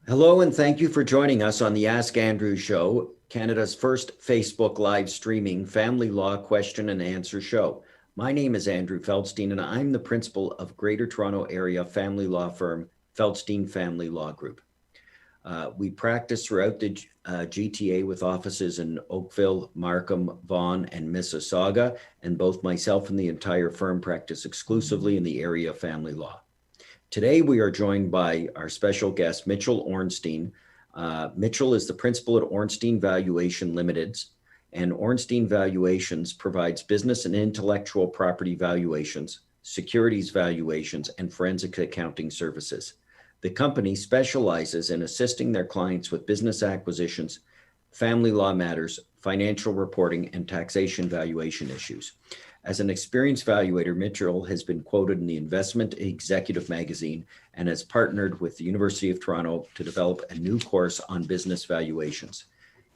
Hello, and thank you for joining us on the Ask Andrew Show, Canada's first Facebook live streaming family law question and answer show. My name is Andrew Feldstein, and I'm the principal of Greater Toronto Area family law firm, Feldstein Family Law Group. We practice throughout the GTA with offices in Oakville, Markham, Vaughan, and Mississauga, and both myself and the entire firm practice exclusively in the area of family law. Today, we are joined by our special guest, Mitchell Ornstein. Mitchell is the principal at Ornstein Valuation Ltd, and Ornstein Valuations provides business and intellectual property valuations, securities valuations, and forensic accounting services. The company specializes in assisting their clients with business acquisitions, family law matters, financial reporting, and taxation valuation issues. As an experienced valuator, Mitchell has been quoted in the Investment Executive magazine and has partnered with the University of Toronto to develop a new course on business valuations.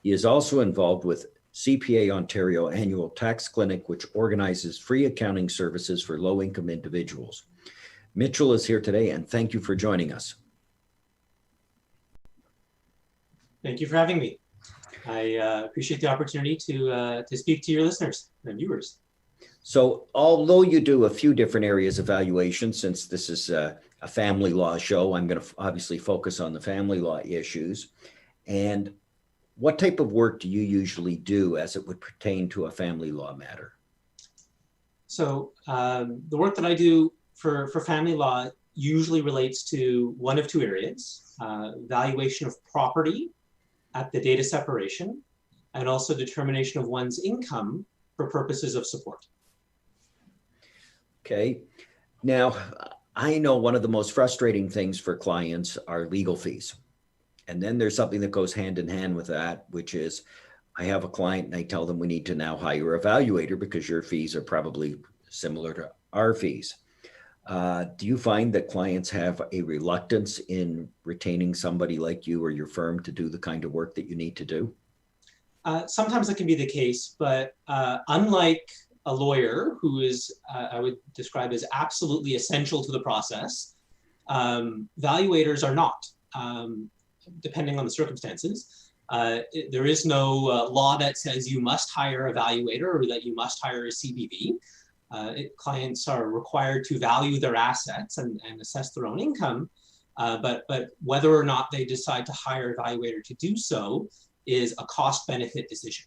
He is also involved with CPA Ontario Annual Tax Clinic, which organizes free accounting services for low-income individuals. Mitchell is here today, and thank you for joining us. Thank you for having me. I appreciate the opportunity to speak to your listeners and viewers. So although you do a few different areas of valuation, since this is a family law show, I'm going to obviously focus on the family law issues. And what type of work do you usually do as it would pertain to a family law matter? So the work that I do for family law usually relates to one of two areas, valuation of property at the date of separation, and also determination of one's income for purposes of support. Okay. Now, I know one of the most frustrating things for clients are legal fees. And then there's something that goes hand in hand with that, which is I have a client and I tell them we need to now hire a valuator because your fees are probably similar to our fees. Do you find that clients have a reluctance in retaining somebody like you or your firm to do the kind of work that you need to do? Sometimes that can be the case, but unlike a lawyer who is, I would describe as absolutely essential to the process, valuators are not, depending on the circumstances. There is no law that says you must hire a valuator or that you must hire a CBV. Clients are required to value their assets and assess their own income, but whether or not they decide to hire a valuator to do so is a cost-benefit decision.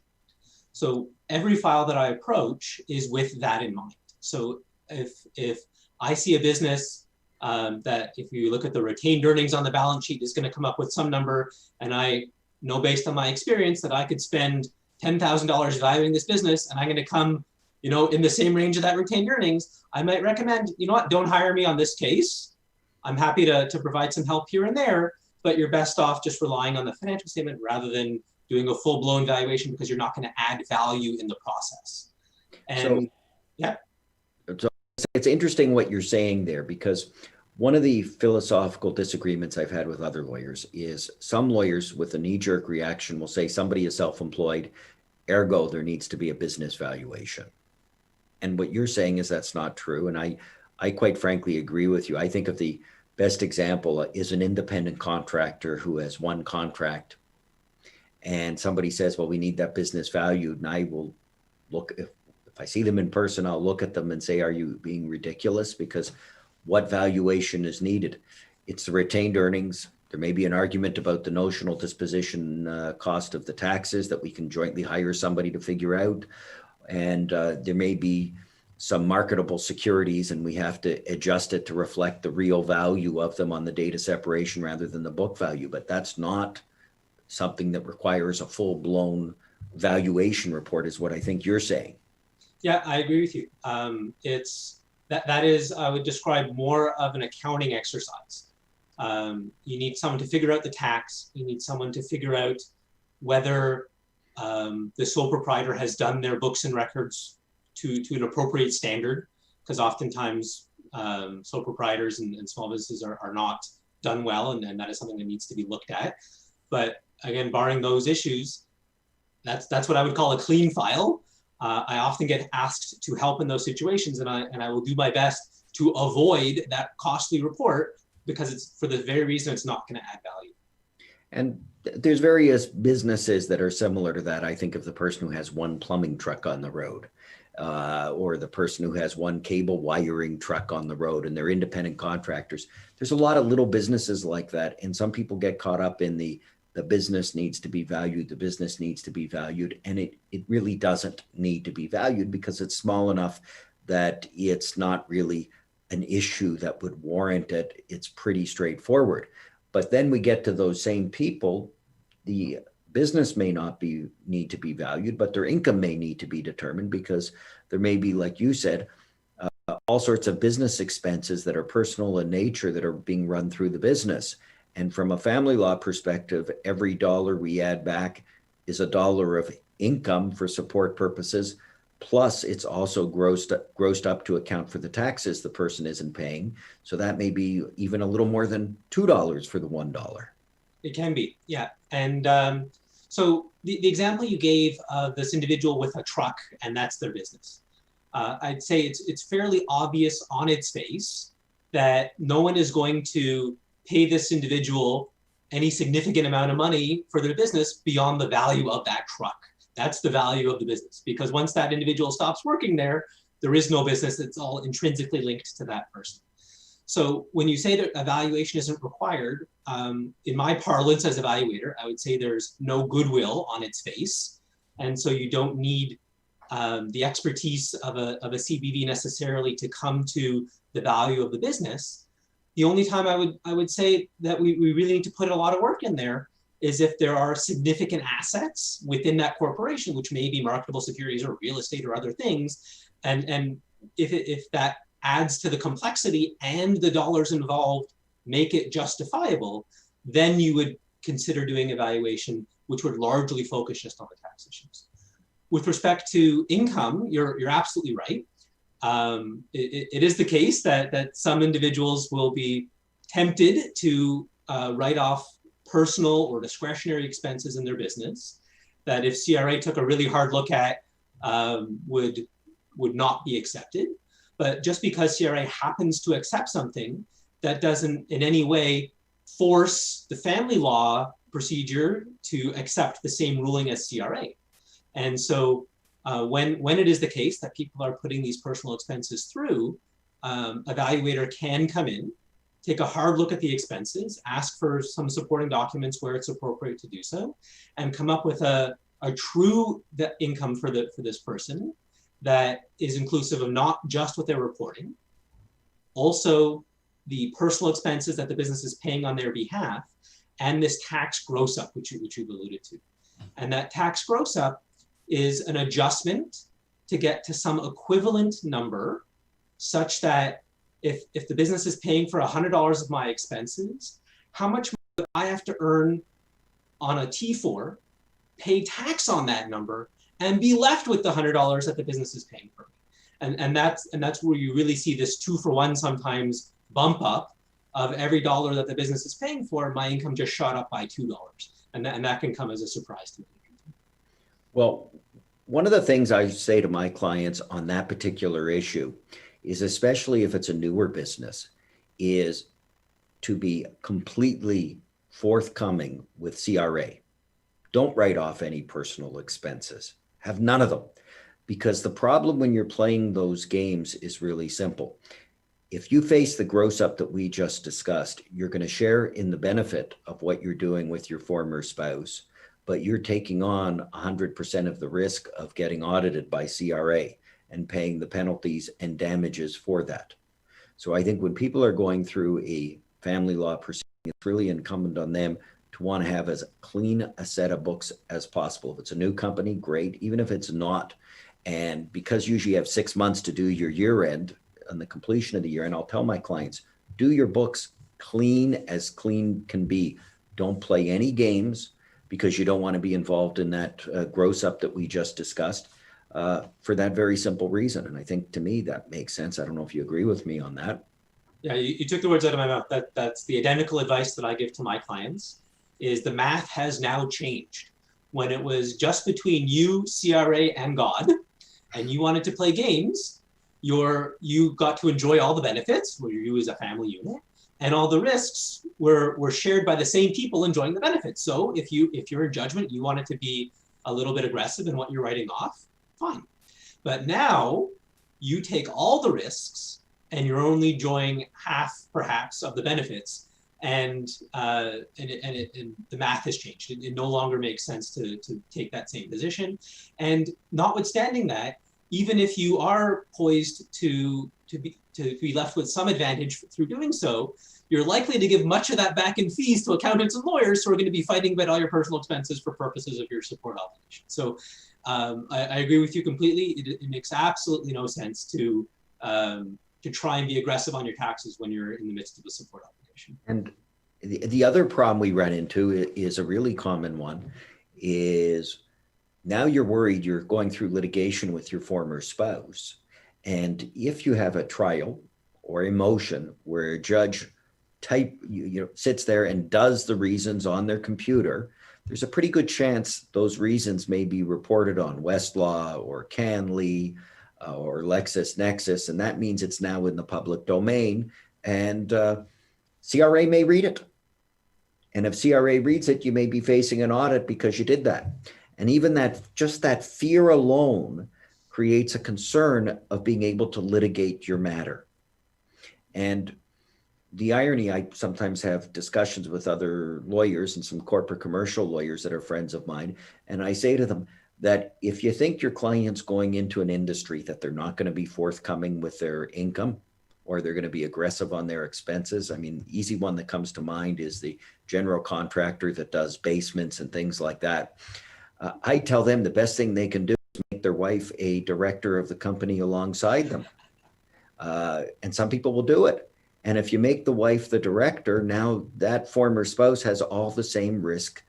So every file that I approach is with that in mind. So if I see a business that, if you look at the retained earnings on the balance sheet, is going to come up with some number, and I know based on my experience that I could spend $10,000 valuing this business, and I'm going to come, in the same range of that retained earnings, I might recommend, don't hire me on this case. I'm happy to provide some help here and there, but you're best off just relying on the financial statement rather than doing a full-blown valuation, because you're not going to add value in the process. And so it's interesting what you're saying there, because one of the philosophical disagreements I've had with other lawyers is some lawyers with a knee-jerk reaction will say somebody is self-employed, ergo there needs to be a business valuation. And what you're saying is that's not true. And I quite frankly agree with you. I think of the best example is an independent contractor who has one contract, and somebody says, well, we need that business valued. And I will look, if I see them in person, I'll look at them and say, are you being ridiculous? Because what valuation is needed? It's the retained earnings. There may be an argument about the notional disposition cost of the taxes that we can jointly hire somebody to figure out. And there may be some marketable securities, and we have to adjust it to reflect the real value of them on the date of separation rather than the book value. But that's not something that requires a full-blown valuation report, is what I think you're saying. Yeah, I agree with you. That is, I would describe more of an accounting exercise. You need someone to figure out the tax. You need someone to figure out whether the sole proprietor has done their books and records to an appropriate standard, because oftentimes sole proprietors and small businesses are not done well, and that is something that needs to be looked at. But again, barring those issues, that's what I would call a clean file. I often get asked to help in those situations, and I will do my best to avoid that costly report, because it's for the very reason it's not going to add value. And there's various businesses that are similar to that. I think of the person who has one plumbing truck on the road, or the person who has one cable wiring truck on the road, and they're independent contractors. There's a lot of little businesses like that. And some people get caught up in the business needs to be valued, the business needs to be valued. And it really doesn't need to be valued because it's small enough that it's not really an issue that would warrant it. It's pretty straightforward. But then we get to those same people, the business may not need to be valued, but their income may need to be determined because there may be, like you said, all sorts of business expenses that are personal in nature that are being run through the business. And from a family law perspective, every dollar we add back is a dollar of income for support purposes. Plus, it's also grossed up to account for the taxes the person isn't paying. So that may be even a little more than $2 for the $1. It can be, yeah. And so the example you gave of this individual with a truck, and that's their business. I'd say it's fairly obvious on its face that no one is going to pay this individual any significant amount of money for their business beyond the value of that truck. That's the value of the business, because once that individual stops working there, there is no business. It's all intrinsically linked to that person. So when you say that a valuation isn't required, in my parlance as a valuator, I would say there's no goodwill on its face. And so you don't need the expertise of a CBV necessarily to come to the value of the business. The only time I would say that we really need to put a lot of work in there is if there are significant assets within that corporation, which may be marketable securities or real estate or other things. And if that adds to the complexity and the dollars involved make it justifiable, then you would consider doing evaluation, which would largely focus just on the tax issues. With respect to income, you're absolutely right. It is the case that some individuals will be tempted to write off personal or discretionary expenses in their business that if CRA took a really hard look at would not be accepted. But just because CRA happens to accept something, that doesn't in any way force the family law procedure to accept the same ruling as CRA. And so when it is the case that people are putting these personal expenses through, evaluator can come in, take a hard look at the expenses, ask for some supporting documents where it's appropriate to do so, and come up with a true income for this person that is inclusive of not just what they're reporting, also the personal expenses that the business is paying on their behalf, and this tax gross up, which you've alluded to. And that tax gross up is an adjustment to get to some equivalent number such that if the business is paying for $100 of my expenses, how much do I have to earn on a T4, pay tax on that number, and be left with the $100 that the business is paying for me? And that's where you really see this 2-for-1 sometimes bump up of every dollar that the business is paying for, my income just shot up by $2. And that can come as a surprise to me. Well, one of the things I say to my clients on that particular issue is, especially if it's a newer business, is to be completely forthcoming with CRA. Don't write off any personal expenses. Have none of them. Because the problem when you're playing those games is really simple. If you face the gross up that we just discussed, you're going to share in the benefit of what you're doing with your former spouse, but you're taking on 100% of the risk of getting audited by CRA and paying the penalties and damages for that. So I think when people are going through a family law proceeding, it's really incumbent on them to want to have as clean a set of books as possible. If it's a new company, great. Even if it's not, and because usually you have 6 months to do your year end on the completion of the year, and I'll tell my clients, do your books clean as clean can be. Don't play any games because you don't want to be involved in that gross up that we just discussed for that very simple reason. And I think to me that makes sense. I don't know if you agree with me on that. Yeah, you took the words out of my mouth. That's the identical advice that I give to my clients, is the math has now changed. When it was just between you, CRA, and God, and you wanted to play games, you got to enjoy all the benefits, where you as a family unit, and all the risks were shared by the same people enjoying the benefits. So if you're in judgment, you want it to be a little bit aggressive in what you're writing off, fine. But now you take all the risks and you're only enjoying half, perhaps, of the benefits, and the math has changed. It no longer makes sense to take that same position. And notwithstanding that, even if you are poised to be left with some advantage through doing so, you're likely to give much of that back in fees to accountants and lawyers who are going to be fighting about all your personal expenses for purposes of your support obligation. So I agree with you completely. It makes absolutely no sense to try and be aggressive on your taxes when you're in the midst of a support obligation. And the other problem we run into is a really common one, is now you're worried you're going through litigation with your former spouse. And if you have a trial or a motion where a judge sits there and does the reasons on their computer, there's a pretty good chance those reasons may be reported on Westlaw or Canley or LexisNexis, and that means it's now in the public domain, and CRA may read it. And if CRA reads it, you may be facing an audit because you did that. And even just that fear alone creates a concern of being able to litigate your matter. And the irony, I sometimes have discussions with other lawyers and some corporate commercial lawyers that are friends of mine, and I say to them that if you think your client's going into an industry that they're not going to be forthcoming with their income, or they're going to be aggressive on their expenses. I mean, easy one that comes to mind is the general contractor that does basements and things like that. I tell them the best thing they can do is make their wife a director of the company alongside them. And some people will do it. And if you make the wife the director, now that former spouse has all the same risk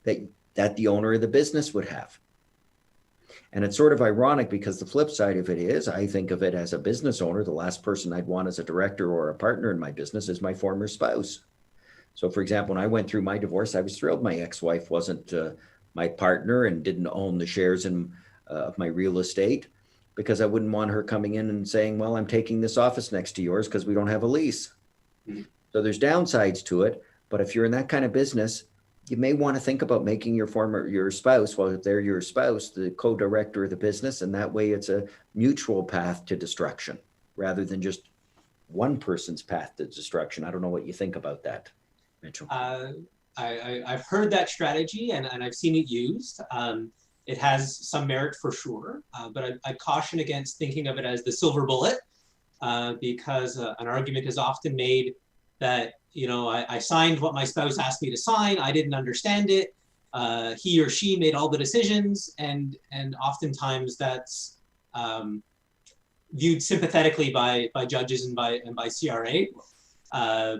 that the owner of the business would have. And it's sort of ironic because the flip side of it is, I think of it as a business owner, the last person I'd want as a director or a partner in my business is my former spouse. So for example, when I went through my divorce, I was thrilled my ex-wife wasn't my partner and didn't own the shares of my real estate, because I wouldn't want her coming in and saying, well, I'm taking this office next to yours because we don't have a lease. Mm-hmm. So there's downsides to it. But if you're in that kind of business, you may want to think about making your spouse, well, if they're your spouse, the co-director of the business. And that way it's a mutual path to destruction rather than just one person's path to destruction. I don't know what you think about that, Mitchell. I've heard that strategy and I've seen it used. It has some merit for sure, but I caution against thinking of it as the silver bullet, because an argument is often made that, you know, I signed what my spouse asked me to sign. I didn't understand it. He or she made all the decisions, and oftentimes that's viewed sympathetically by judges and by CRA.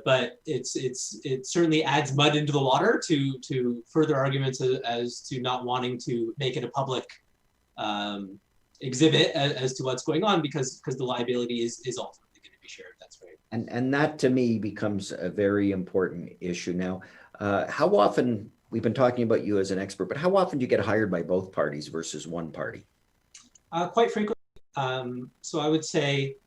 But it certainly adds mud into the water to further arguments as to not wanting to make it a public exhibit as to what's going on, because the liability is ultimately going to be shared. That's right. And that to me becomes a very important issue now. How often, we've been talking about you as an expert, but how often do you get hired by both parties versus one party? Quite frequently. So I would say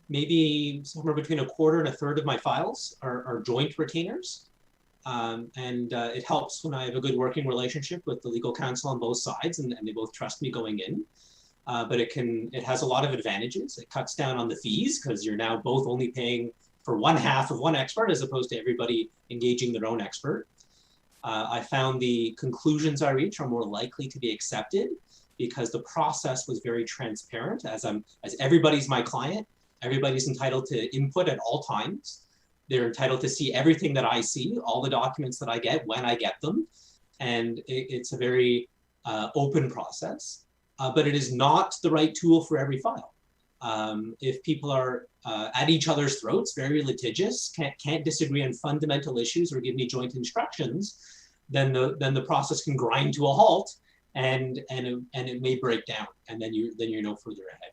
maybe somewhere between a quarter and a third of my files are joint retainers. And it helps when I have a good working relationship with the legal counsel on both sides, and they both trust me going in. But it has a lot of advantages. It cuts down on the fees because you're now both only paying for one half of one expert as opposed to everybody engaging their own expert. I found the conclusions I reach are more likely to be accepted because the process was very transparent. As everybody's my client, everybody's entitled to input at all times. They're entitled to see everything that I see, all the documents that I get when I get them. And it's a very open process, but it is not the right tool for every file. If people are at each other's throats, very litigious, can't disagree on fundamental issues or give me joint instructions, then the process can grind to a halt, and it may break down, and then you're no further ahead.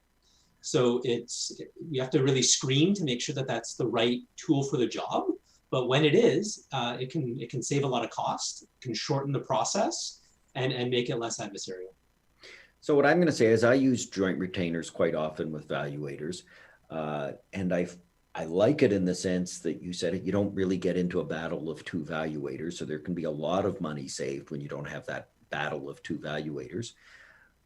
So you have to really screen to make sure that that's the right tool for the job. But when it is, it can save a lot of cost, can shorten the process, and make it less adversarial. So what I'm going to say is I use joint retainers quite often with valuators, and I like it in the sense that you said it, you don't really get into a battle of two valuators. So there can be a lot of money saved when you don't have that battle of two valuators.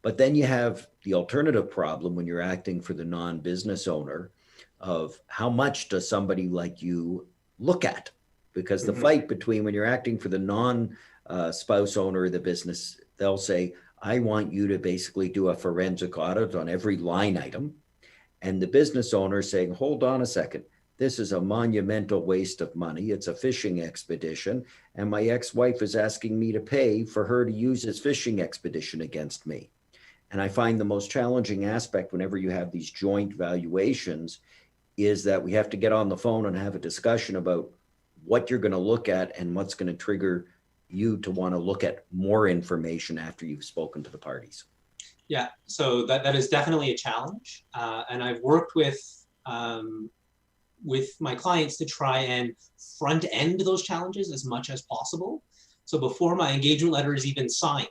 But then you have the alternative problem when you're acting for the non-business owner of how much does somebody like you look at? Because the fight between when you're acting for the non-spouse owner of the business, they'll say, I want you to basically do a forensic audit on every line item. And the business owner saying, hold on a second, this is a monumental waste of money. It's a fishing expedition. And my ex-wife is asking me to pay for her to use his fishing expedition against me. And I find the most challenging aspect whenever you have these joint valuations is that we have to get on the phone and have a discussion about what you're going to look at and what's going to trigger you to want to look at more information after you've spoken to the parties. Yeah, so that is definitely a challenge. And I've worked with my clients to try and front end those challenges as much as possible. So before my engagement letter is even signed,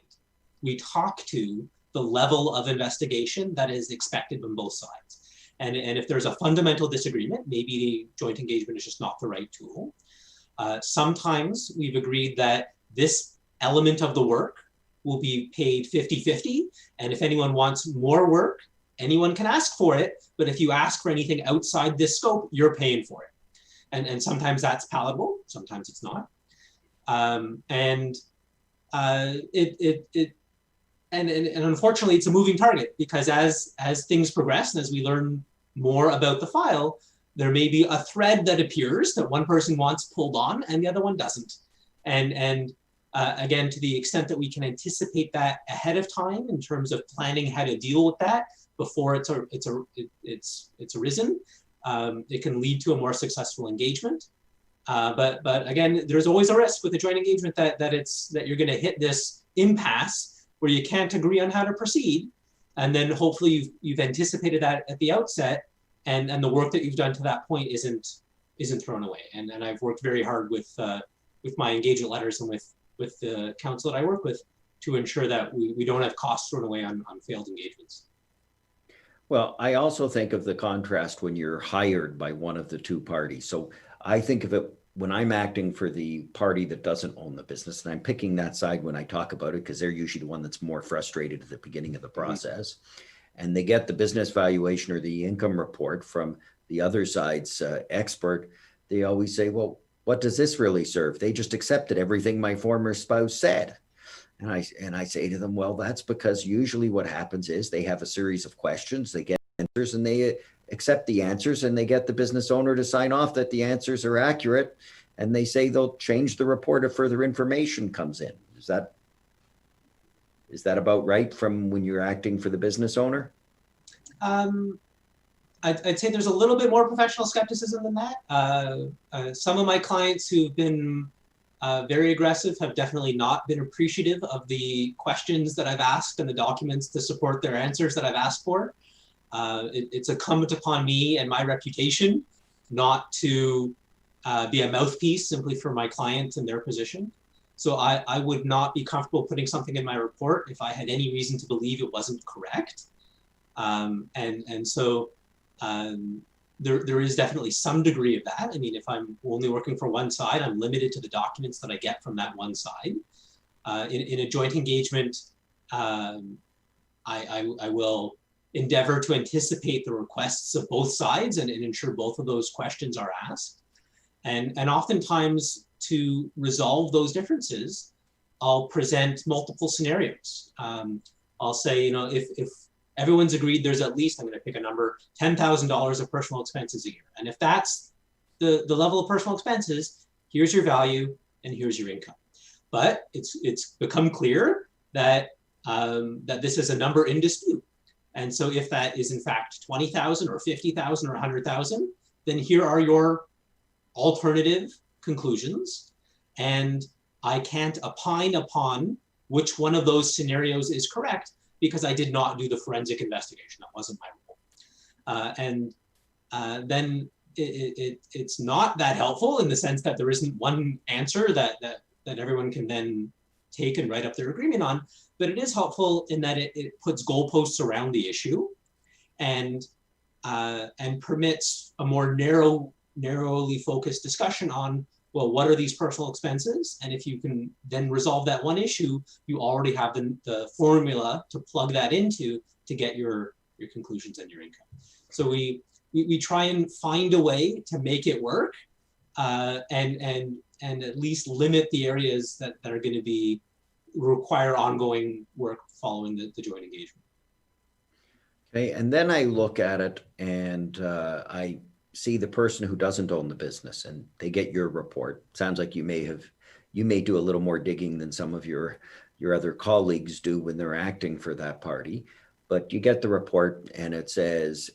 we talk to the level of investigation that is expected on both sides. And if there's a fundamental disagreement, maybe the joint engagement is just not the right tool. Sometimes we've agreed that this element of the work will be paid 50-50. And if anyone wants more work, anyone can ask for it. But if you ask for anything outside this scope, you're paying for it. And sometimes that's palatable, sometimes it's not. And unfortunately, it's a moving target because as things progress and as we learn more about the file, there may be a thread that appears that one person wants pulled on and the other one doesn't. And again, to the extent that we can anticipate that ahead of time in terms of planning how to deal with that before it's arisen, it can lead to a more successful engagement. But again, there's always a risk with a joint engagement that you're going to hit this impasse where you can't agree on how to proceed, and then hopefully you've anticipated that at the outset, and the work that you've done to that point isn't thrown away. And I've worked very hard with my engagement letters and with the counsel that I work with to ensure that we don't have costs thrown away on failed engagements. Well, I also think of the contrast when you're hired by one of the two parties. So I think of it when I'm acting for the party that doesn't own the business, and I'm picking that side when I talk about it because they're usually the one that's more frustrated at the beginning of the process. And they get the business valuation or the income report from the other side's expert. They always say, well, what does this really serve? They just accepted everything my former spouse said. And I say to them, well, that's because usually what happens is they have a series of questions, they get answers, and they accept the answers, and they get the business owner to sign off that the answers are accurate, and they say they'll change the report if further information comes in. Is that about right from when you're acting for the business owner? I'd say there's a little bit more professional skepticism than that. Some of my clients who've been very aggressive have definitely not been appreciative of the questions that I've asked and the documents to support their answers that I've asked for. It's incumbent upon me and my reputation not to be a mouthpiece simply for my client and their position. So I would not be comfortable putting something in my report if I had any reason to believe it wasn't correct. So there is definitely some degree of that. I mean, if I'm only working for one side, I'm limited to the documents that I get from that one side. In a joint engagement, I will endeavor to anticipate the requests of both sides and ensure both of those questions are asked. And oftentimes, to resolve those differences, I'll present multiple scenarios. I'll say, if everyone's agreed there's at least, I'm going to pick a number, $10,000 of personal expenses a year. And if that's the level of personal expenses, here's your value and here's your income. But it's become clear that this is a number in dispute. And so if that is in fact 20,000 or 50,000 or 100,000, then here are your alternative conclusions. And I can't opine upon which one of those scenarios is correct because I did not do the forensic investigation. That wasn't my role. Then it's not that helpful in the sense that there isn't one answer that everyone can then take and write up their agreement on, but it is helpful in that it puts goalposts around the issue. And and permits a more narrowly focused discussion on, well, what are these personal expenses? And if you can then resolve that one issue, you already have the formula to plug that into to get your conclusions and your income. So we try and find a way to make it work, and at least limit the areas that are going to require ongoing work following the joint engagement. Okay, and then I look at it and I see the person who doesn't own the business and they get your report. Sounds like you may do a little more digging than some of your other colleagues do when they're acting for that party. But you get the report and it says,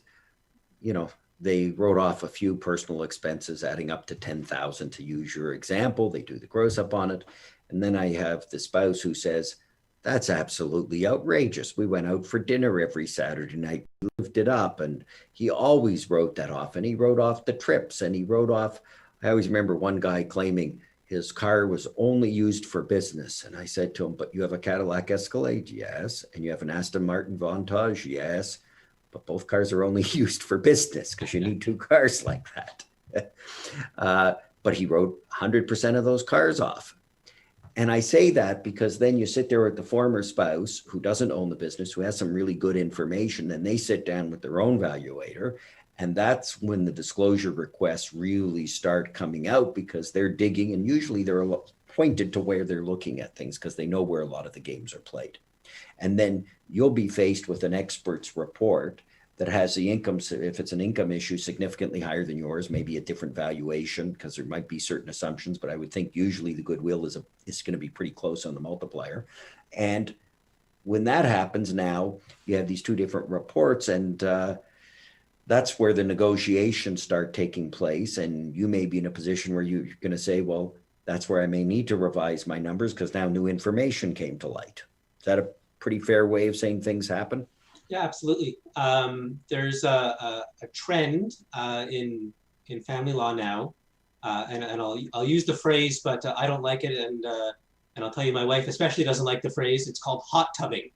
they wrote off a few personal expenses adding up to 10,000 to use your example. They do the gross up on it. And then I have the spouse who says, that's absolutely outrageous. We went out for dinner every Saturday night, lived it up. And he always wrote that off. And he wrote off the trips and he wrote off, I always remember one guy claiming his car was only used for business. And I said to him, but you have a Cadillac Escalade? Yes. And you have an Aston Martin Vantage? Yes. But both cars are only used for business because you need two cars like that. But he wrote 100% of those cars off. And I say that because then you sit there with the former spouse who doesn't own the business, who has some really good information, and they sit down with their own valuator. And that's when the disclosure requests really start coming out because they're digging, and usually they're pointed to where they're looking at things because they know where a lot of the games are played. And then you'll be faced with an expert's report that has the income, if it's an income issue, significantly higher than yours, maybe a different valuation because there might be certain assumptions, but I would think usually the goodwill is going to be pretty close on the multiplier. And when that happens, now you have these two different reports, and that's where the negotiations start taking place. And you may be in a position where you're going to say, well, that's where I may need to revise my numbers because now new information came to light. Is that a pretty fair way of saying things happen? Yeah, absolutely. There's a trend in family law now, and I'll use the phrase, but I don't like it, and I'll tell you, my wife especially doesn't like the phrase. It's called hot tubbing,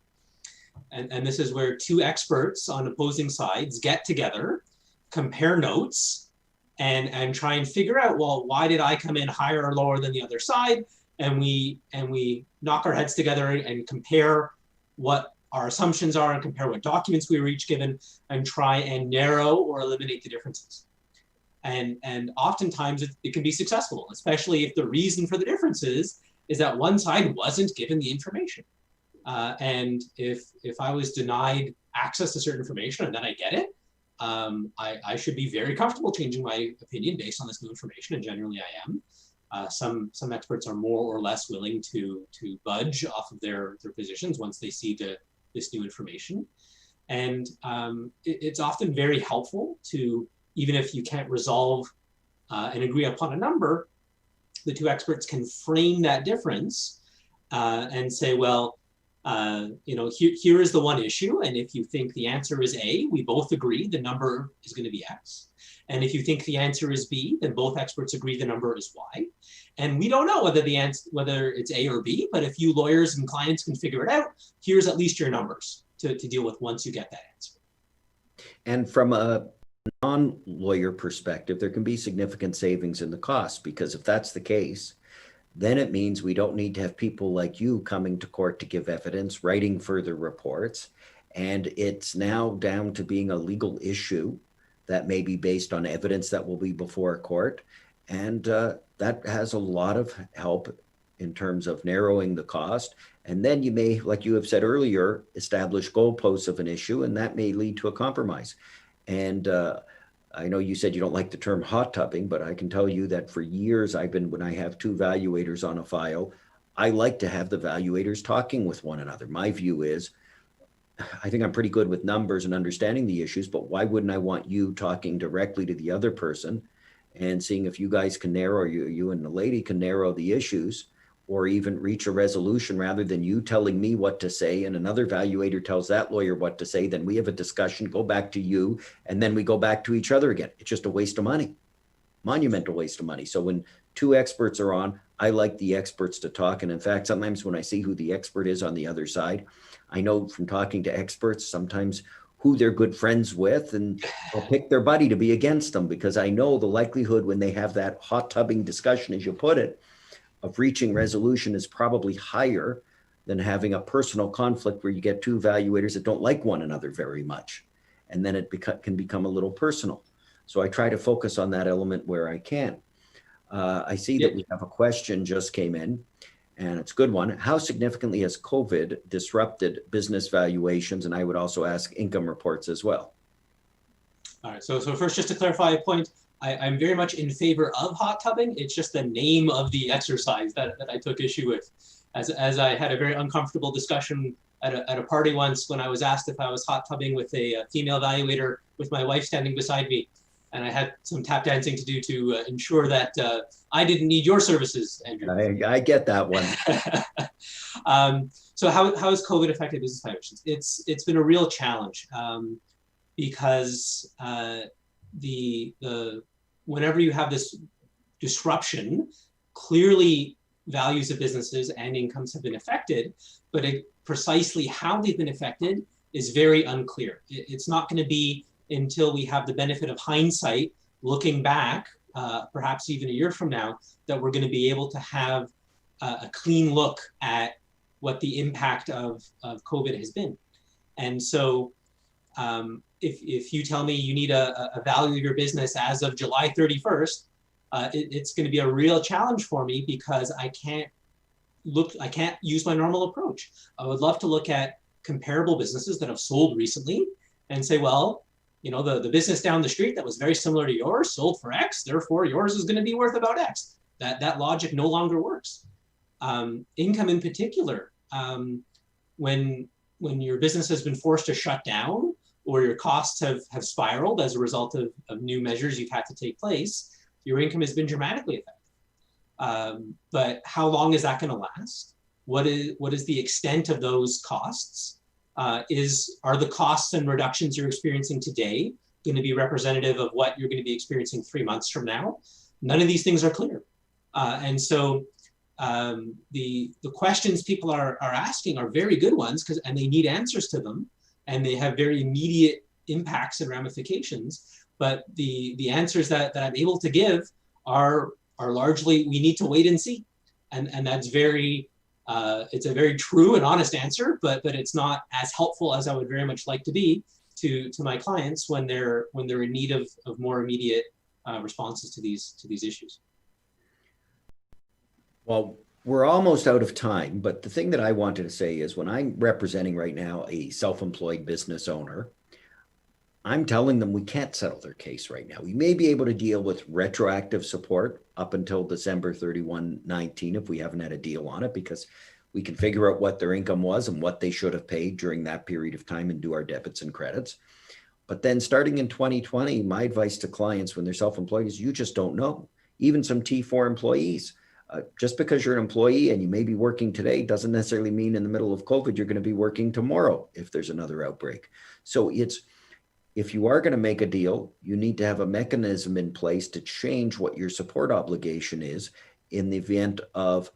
and this is where two experts on opposing sides get together, compare notes, and try and figure out, well, why did I come in higher or lower than the other side? And we knock our heads together and compare what our assumptions are and compare what documents we were each given and try and narrow or eliminate the differences. And oftentimes it can be successful, especially if the reason for the differences is that one side wasn't given the information. And if I was denied access to certain information and then I get it, I should be very comfortable changing my opinion based on this new information, and generally I am. Some experts are more or less willing to budge off of their positions once they see this new information. And it's often very helpful to, even if you can't resolve and agree upon a number, the two experts can frame that difference and say, well, here is the one issue. And if you think the answer is A, we both agree the number is going to be X. And if you think the answer is B, then both experts agree the number is Y. And we don't know whether it's A or B, but if you lawyers and clients can figure it out, here's at least your numbers to deal with once you get that answer. And from a non-lawyer perspective, there can be significant savings in the cost, because if that's the case, then it means we don't need to have people like you coming to court to give evidence, writing further reports. And it's now down to being a legal issue that may be based on evidence that will be before a court. And that has a lot of help in terms of narrowing the cost. And then you may, like you have said earlier, establish goalposts of an issue, and that may lead to a compromise. And I know you said you don't like the term hot tubbing, but I can tell you that for years when I have two valuators on a file, I like to have the valuators talking with one another. My view is, I think I'm pretty good with numbers and understanding the issues, but why wouldn't I want you talking directly to the other person and seeing if you guys can narrow, you and the lady can narrow the issues or even reach a resolution, rather than you telling me what to say and another valuator tells that lawyer what to say. Then we have a discussion, go back to you, and then we go back to each other again. It's just a waste of money, monumental waste of money. So when two experts are on, I like the experts to talk. And in fact, sometimes when I see who the expert is on the other side, I know from talking to experts, sometimes who they're good friends with, and I'll pick their buddy to be against them, because I know the likelihood when they have that hot tubbing discussion, as you put it, of reaching resolution is probably higher than having a personal conflict where you get two evaluators that don't like one another very much. And then it can become a little personal. So I try to focus on that element where I can. I see that we have a question just came in, and it's a good one. How significantly has COVID disrupted business valuations? And I would also ask income reports as well. All right, so first, just to clarify a point, I'm very much in favor of hot tubbing. It's just the name of the exercise that I took issue with. As I had a very uncomfortable discussion at a party once when I was asked if I was hot tubbing with a female evaluator with my wife standing beside me. And I had some tap dancing to do to ensure that I didn't need your services, Andrew. I get that one. So how has COVID affected business valuations? It's been a real challenge because whenever you have this disruption, clearly values of businesses and incomes have been affected, but precisely how they've been affected is very unclear. It's not going to be until we have the benefit of hindsight, looking back, perhaps even a year from now, that we're going to be able to have a clean look at what the impact of COVID has been. And so if you tell me you need a value of your business as of July 31st, it's going to be a real challenge for me because I can't use my normal approach. I would love to look at comparable businesses that have sold recently and say, well, you know, the business down the street that was very similar to yours sold for X, therefore yours is going to be worth about X. That logic no longer works. Income in particular, when your business has been forced to shut down or your costs have spiraled as a result of new measures you've had to take place, your income has been dramatically affected. But how long is that going to last? What is the extent of those costs? Are the costs and reductions you're experiencing today going to be representative of what you're going to be experiencing 3 months from now? None of these things are clear. And so the questions people are asking are very good ones and they need answers to them, and they have very immediate impacts and ramifications. But the answers that I'm able to give are largely, we need to wait and see. And that's it's a very true and honest answer, but it's not as helpful as I would very much like to be to my clients when they're in need of more immediate responses to these issues. Well, we're almost out of time, but the thing that I wanted to say is when I'm representing right now a self-employed business owner, I'm telling them we can't settle their case right now. We may be able to deal with retroactive support up until December 31, 19, if we haven't had a deal on it, because we can figure out what their income was and what they should have paid during that period of time and do our debits and credits. But then starting in 2020, my advice to clients when they're self-employed is you just don't know. Even some T4 employees, just because you're an employee and you may be working today doesn't necessarily mean in the middle of COVID, you're going to be working tomorrow if there's another outbreak. So if you are going to make a deal, you need to have a mechanism in place to change what your support obligation is in the event of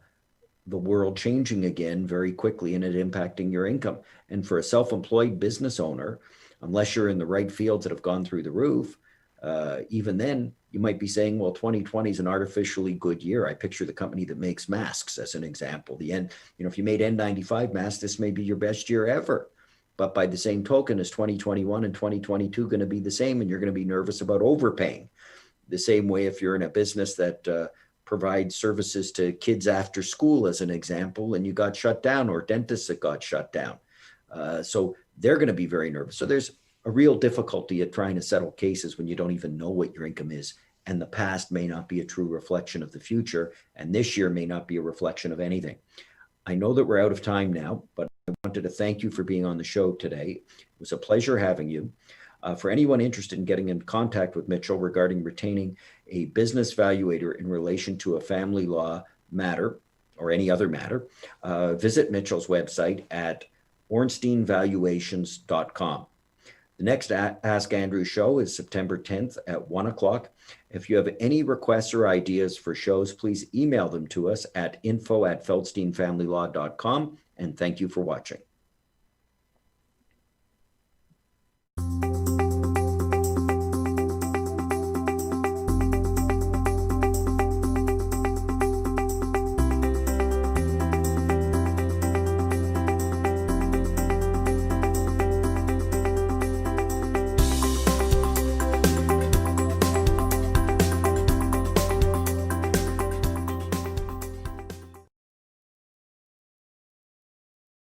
the world changing again very quickly and it impacting your income. And for a self-employed business owner, unless you're in the right fields that have gone through the roof, even then you might be saying, well, 2020 is an artificially good year. I picture the company that makes masks as an example. If you made N95 masks, this may be your best year ever. But by the same token, is 2021 and 2022 going to be the same? And you're going to be nervous about overpaying. The same way if you're in a business that provides services to kids after school, as an example, and you got shut down, or dentists that got shut down. So they're going to be very nervous. So there's a real difficulty at trying to settle cases when you don't even know what your income is. And the past may not be a true reflection of the future. And this year may not be a reflection of anything. I know that we're out of time now, but I wanted to thank you for being on the show today. It was a pleasure having you. For anyone interested in getting in contact with Mitchell regarding retaining a business valuator in relation to a family law matter or any other matter, visit Mitchell's website at ornsteinvaluations.com. The next Ask Andrew show is September 10th at 1 o'clock. If you have any requests or ideas for shows, please email them to us at info@feldsteinfamilylaw.com. And thank you for watching.